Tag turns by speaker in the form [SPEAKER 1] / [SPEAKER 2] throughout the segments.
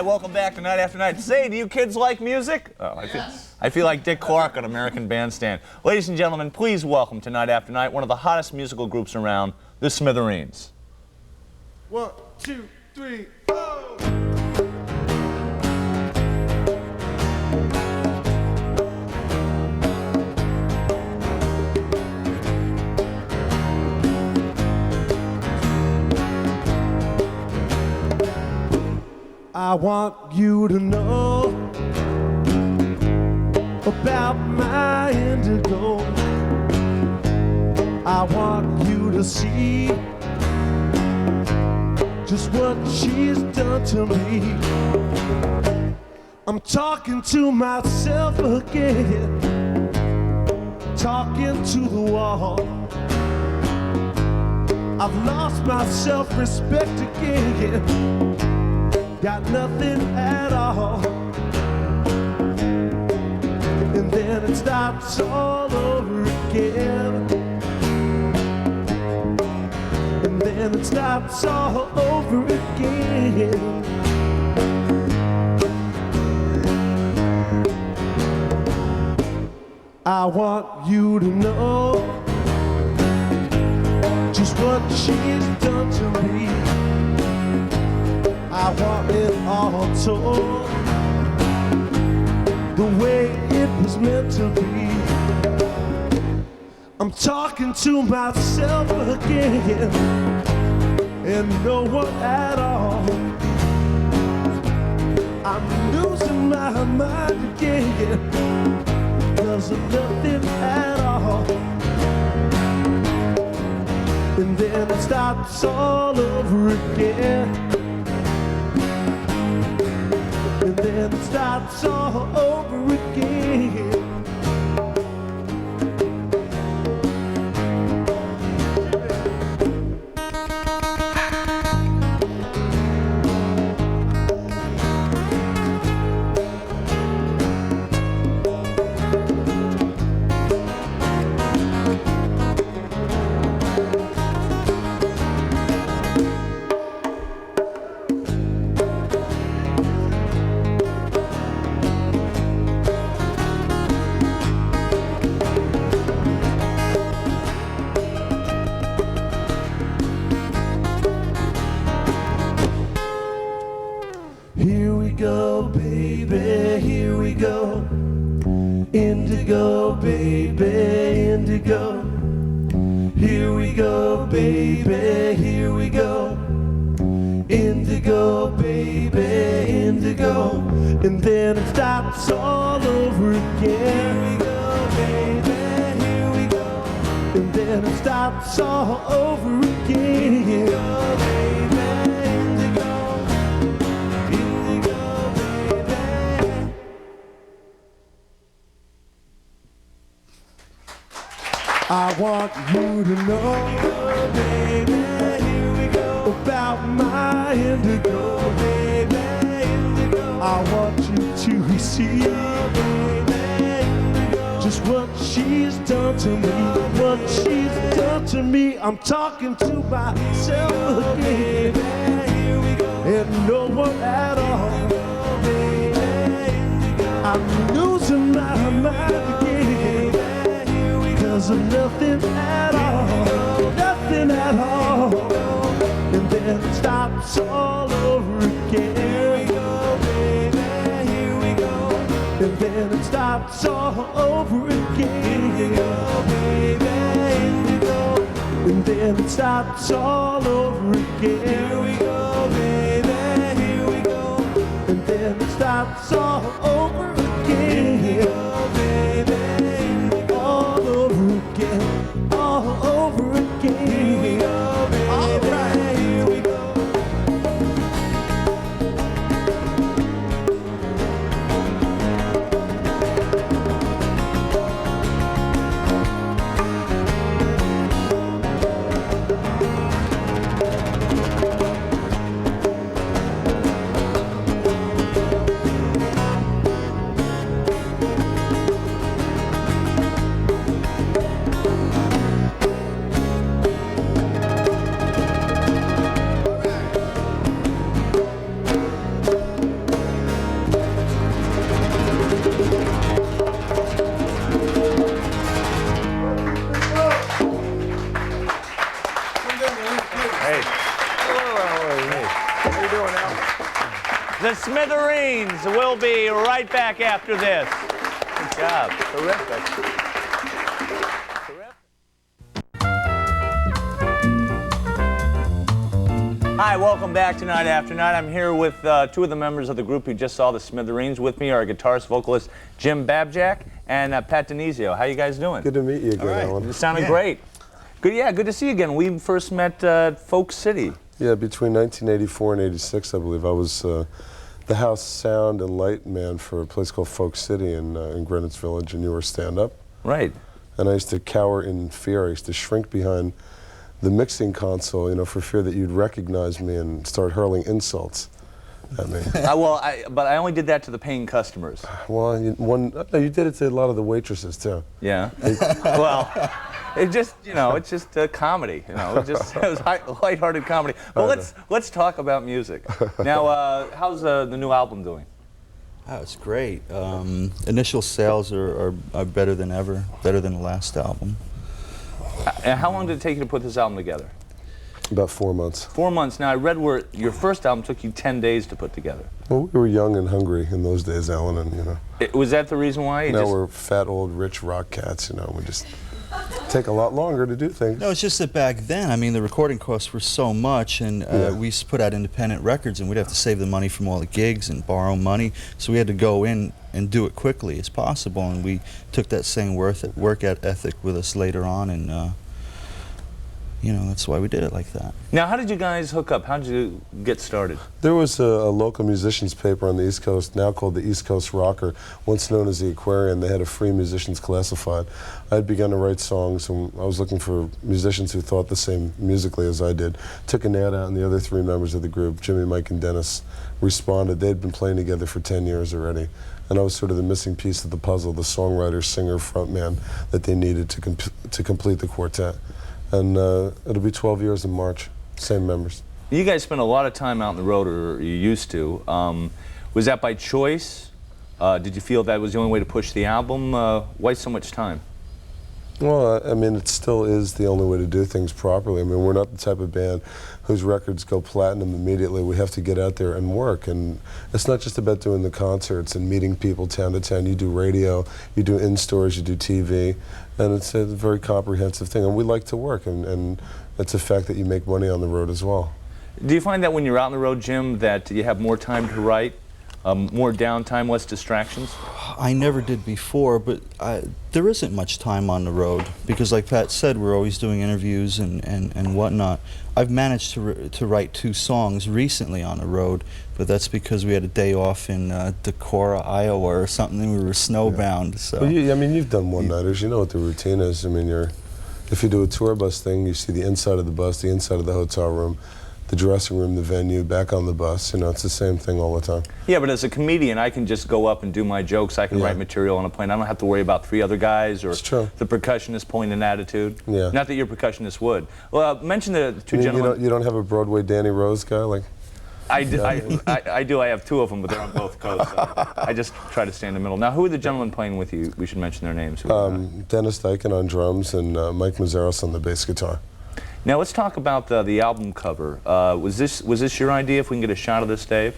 [SPEAKER 1] welcome back to Night After Night. Say, do you kids like music? Oh, I feel like Dick Clark on American Bandstand. Ladies and gentlemen, please welcome to Night After Night one of the hottest musical groups around, the Smithereens.
[SPEAKER 2] 1, 2, 3, 4. I want you to know about my indigo. I want you to see just what she's done to me. I'm talking to myself again, talking to the wall. I've lost my self-respect again, got nothing at all. And then it starts all over again. And then it starts all over again. I want you to know just what she's done to me. I want it all told the way it was meant to be. I'm talking to myself again and no one at all. I'm losing my mind again, 'cause of nothing at all. And then it starts all over again. And then it starts all over again. Here we go, baby, here we go. Indigo, baby, indigo. Here we go, baby, here we go. Indigo, baby, indigo. And then it starts all over again. Here we go, baby, here we go. And then it starts all over again. Here we go, baby. I want you to know, baby, here we go, about my indigo, baby, indigo. I want you to see, baby, just what she's done to me, what she's done to me. I'm talking to myself again, and no one at all. I'm losing my mind again, 'cause of nothing at all, nothing at all. And then it stops all over again. Here we go, baby, here we go. And then it stops all over again. Here we go, baby, here we go. And then it stops all over again. Here we go, baby, here we go. And then it stops all over again. Here we go, baby. All over again, all over again. Here we go, baby. All right, here we go.
[SPEAKER 1] Hey.
[SPEAKER 3] How you doing, Al?
[SPEAKER 1] The Smithereens will be right back after this. Good job. Terrific. Hi, welcome back to Night After Night. I'm here with two of the members of the group who just saw the Smithereens. With me are guitarist, vocalist Jim Babjack and Pat Denizio. How you guys doing?
[SPEAKER 3] Good to meet you again, Allan.
[SPEAKER 1] You sounded great. Good, yeah, good to see you again. We first met at Folk City.
[SPEAKER 3] Yeah, between 1984 and 86, I believe. I was the house sound and light man for a place called Folk City in Greenwich Village, and you were stand-up.
[SPEAKER 1] Right.
[SPEAKER 3] And I used to cower in fear. I used to shrink behind the mixing console, you know, for fear that you'd recognize me and start hurling insults at me.
[SPEAKER 1] But I only did that to the paying customers.
[SPEAKER 3] Well, you did it to a lot of the waitresses, too.
[SPEAKER 1] Yeah. Well, it just, you know, it's just comedy, you know. It was lighthearted comedy. But let's talk about music. Now, how's the new album doing?
[SPEAKER 4] Oh, it's great. Initial sales are better than ever, better than the last album.
[SPEAKER 1] And how long did it take you to put this album together?
[SPEAKER 3] About 4 months.
[SPEAKER 1] 4 months. Now, I read where your first album took you 10 days to put together.
[SPEAKER 3] Well, we were young and hungry in those days, Allan, and, you know.
[SPEAKER 1] Was that the reason why?
[SPEAKER 3] Now we're fat, old, rich rock cats, you know. We just take a lot longer to do things.
[SPEAKER 4] No, it's just that back then, I mean, the recording costs were so much, and we used to put out independent records, and we'd have to save the money from all the gigs and borrow money, so we had to go in and do it quickly as possible, and we took that same work ethic with us later on, and you know, that's why we did it like that.
[SPEAKER 1] Now, how did you guys hook up? How did you get started?
[SPEAKER 3] There was a local musicians paper on the East Coast, now called the East Coast Rocker, once known as the Aquarian. They had a free musicians classified. I had begun to write songs, and I was looking for musicians who thought the same musically as I did. Took an ad out, and the other three members of the group, Jimmy, Mike, and Dennis, responded. They'd been playing together for 10 years already, and I was sort of the missing piece of the puzzle, the songwriter, singer, frontman that they needed to complete the quartet. And it'll be 12 years in March, same members.
[SPEAKER 1] You guys spent a lot of time out on the road, or you used to. Was that by choice? Did you feel that was the only way to push the album? Why so much time?
[SPEAKER 3] Well, I mean, it still is the only way to do things properly. I mean, we're not the type of band whose records go platinum immediately. We have to get out there and work. And it's not just about doing the concerts and meeting people town to town. You do radio, you do in-stores, you do TV, and it's a very comprehensive thing. And we like to work, and it's a fact that you make money on the road as well.
[SPEAKER 1] Do you find that when you're out on the road, Jim, that you have more time to write, more downtime, less distractions?
[SPEAKER 4] I never did before, but there isn't much time on the road because, like Pat said, we're always doing interviews and whatnot. I've managed to write 2 songs recently on the road, but that's because we had a day off in Decorah, Iowa or something, and we were snowbound. So.
[SPEAKER 3] Well, I mean, you've done one-nighters. You know what the routine is. I mean, if you do a tour bus thing, you see the inside of the bus, the inside of the hotel room, the dressing room, the venue, back on the bus. You know, it's the same thing all the time.
[SPEAKER 1] Yeah, but as a comedian, I can just go up and do my jokes. I can write material on a plane. I don't have to worry about 3 other guys or the percussionist pulling an attitude.
[SPEAKER 3] Yeah.
[SPEAKER 1] Not that your percussionist would. Well, mention the 2 gentlemen.
[SPEAKER 3] You don't have a Broadway Danny Rose guy? Like?
[SPEAKER 1] I do. I have 2 of them, but they're on both coasts. So I just try to stay in the middle. Now, who are the gentlemen playing with you? We should mention their names.
[SPEAKER 3] Dennis Dyken on drums and Mike Mazzaros on the bass guitar.
[SPEAKER 1] Now let's talk about the album cover. Was this your idea? If we can get a shot of this, Dave.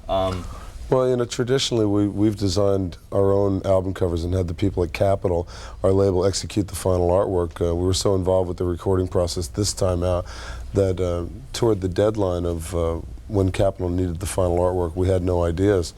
[SPEAKER 3] Well, you know, traditionally we've designed our own album covers and had the people at Capitol, our label, execute the final artwork. We were so involved with the recording process this time out that toward the deadline of when Capitol needed the final artwork, we had no ideas.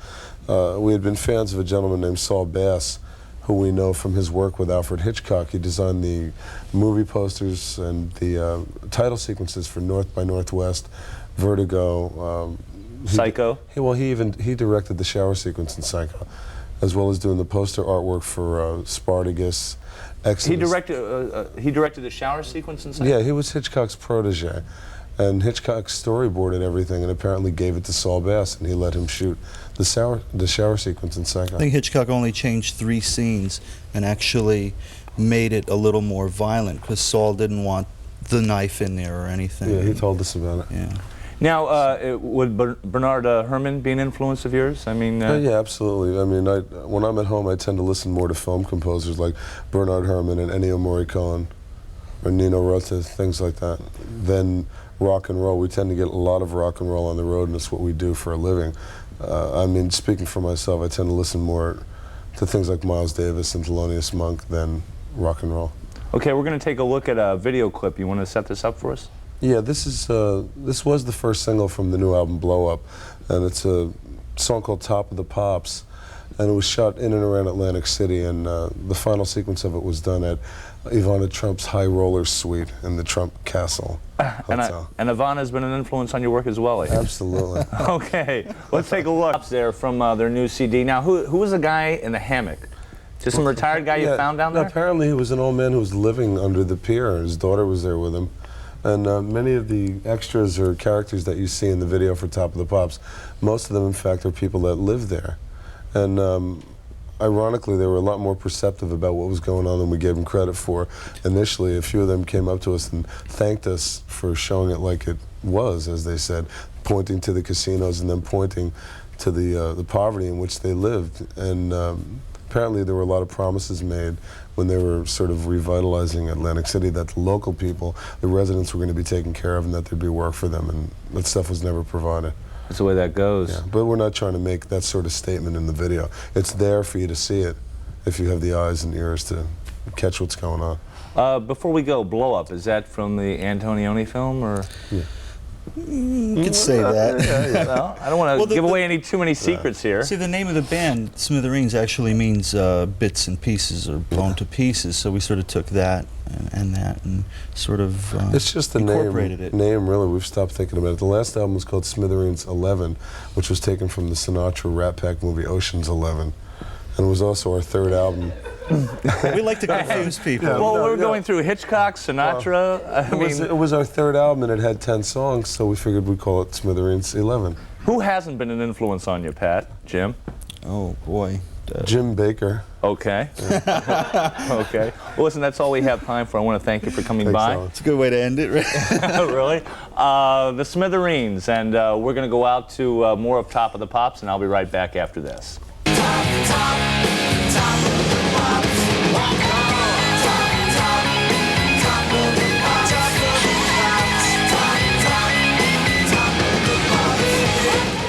[SPEAKER 3] We had been fans of a gentleman named Saul Bass, who we know from his work with Alfred Hitchcock. He designed the movie posters and the title sequences for North by Northwest, Vertigo.
[SPEAKER 1] Psycho?
[SPEAKER 3] He directed the shower sequence in Psycho, as well as doing the poster artwork for Spartacus, Exodus.
[SPEAKER 1] He directed the shower sequence in Psycho?
[SPEAKER 3] Yeah, he was Hitchcock's protege. And Hitchcock storyboarded everything and apparently gave it to Saul Bass, and he let him shoot the shower sequence in Psycho.
[SPEAKER 4] I think Hitchcock only changed 3 scenes and actually made it a little more violent because Saul didn't want the knife in there or anything.
[SPEAKER 3] Yeah, he told us about it.
[SPEAKER 4] Yeah.
[SPEAKER 1] Now, would Bernard Herrmann be an influence of yours? I mean,
[SPEAKER 3] yeah, absolutely. I mean, when I'm at home, I tend to listen more to film composers like Bernard Herrmann and Ennio Morricone. or Nino Rota, things like that, than rock and roll. We tend to get a lot of rock and roll on the road, and it's what we do for a living. I mean, speaking for myself, I tend to listen more to things like Miles Davis and Thelonious Monk than rock and roll.
[SPEAKER 1] Okay, we're going to take a look at a video clip. You want to set this up for us?
[SPEAKER 3] Yeah, this was the first single from the new album Blow Up, and it's a song called Top of the Pops, and it was shot in and around Atlantic City, and the final sequence of it was done at Ivana Trump's High Rollers Suite in the Trump Castle Hotel.
[SPEAKER 1] And Ivana's been an influence on your work as well, I hear.
[SPEAKER 3] Absolutely.
[SPEAKER 1] Okay, let's take a look there from their new CD. Now, who was the guy in the hammock? Just some retired guy you found down there?
[SPEAKER 3] Apparently he was an old man who was living under the pier. His daughter was there with him. And many of the extras or characters that you see in the video for Top of the Pops, most of them, in fact, are people that live there. And ironically, they were a lot more perceptive about what was going on than we gave them credit for. Initially, a few of them came up to us and thanked us for showing it like it was, as they said, pointing to the casinos and then pointing to the poverty in which they lived. And apparently there were a lot of promises made when they were sort of revitalizing Atlantic City that the local people, the residents, were going to be taken care of and that there'd be work for them, and that stuff was never provided.
[SPEAKER 1] That's the way that goes.
[SPEAKER 3] Yeah, but we're not trying to make that sort of statement in the video. It's there for you to see it if you have the eyes and ears to catch what's going on.
[SPEAKER 1] Before we go, Blow Up, is that from the Antonioni film, or?
[SPEAKER 3] Yeah.
[SPEAKER 4] You could say that.
[SPEAKER 1] Well, I don't want to give away too many secrets here.
[SPEAKER 4] See, the name of the band, Smithereens, actually means bits and pieces or blown to pieces. So we sort of took that and sort of
[SPEAKER 3] it's just the
[SPEAKER 4] incorporated
[SPEAKER 3] name, really. We've stopped thinking about it. The last album was called Smithereens 11, which was taken from the Sinatra Rat Pack movie Ocean's 11. And it was also our third album.
[SPEAKER 4] We like to confuse people.
[SPEAKER 3] Yeah,
[SPEAKER 1] Well, we're going through Hitchcock, Sinatra.
[SPEAKER 3] It was our third album, and it had 10 songs, so we figured we'd call it Smithereens 11.
[SPEAKER 1] Who hasn't been an influence on you, Pat? Jim?
[SPEAKER 4] Oh, boy.
[SPEAKER 3] Jim Baker.
[SPEAKER 1] Okay. Okay. Well, listen, that's all we have time for. I want to thank you for coming
[SPEAKER 3] Thanks,
[SPEAKER 1] by.
[SPEAKER 3] Allan.
[SPEAKER 4] It's a good way to end it, right?
[SPEAKER 1] Really? The Smithereens, and we're going to go out to more of Top of the Pops, and I'll be right back after this.
[SPEAKER 5] Top of the pops. Walk on.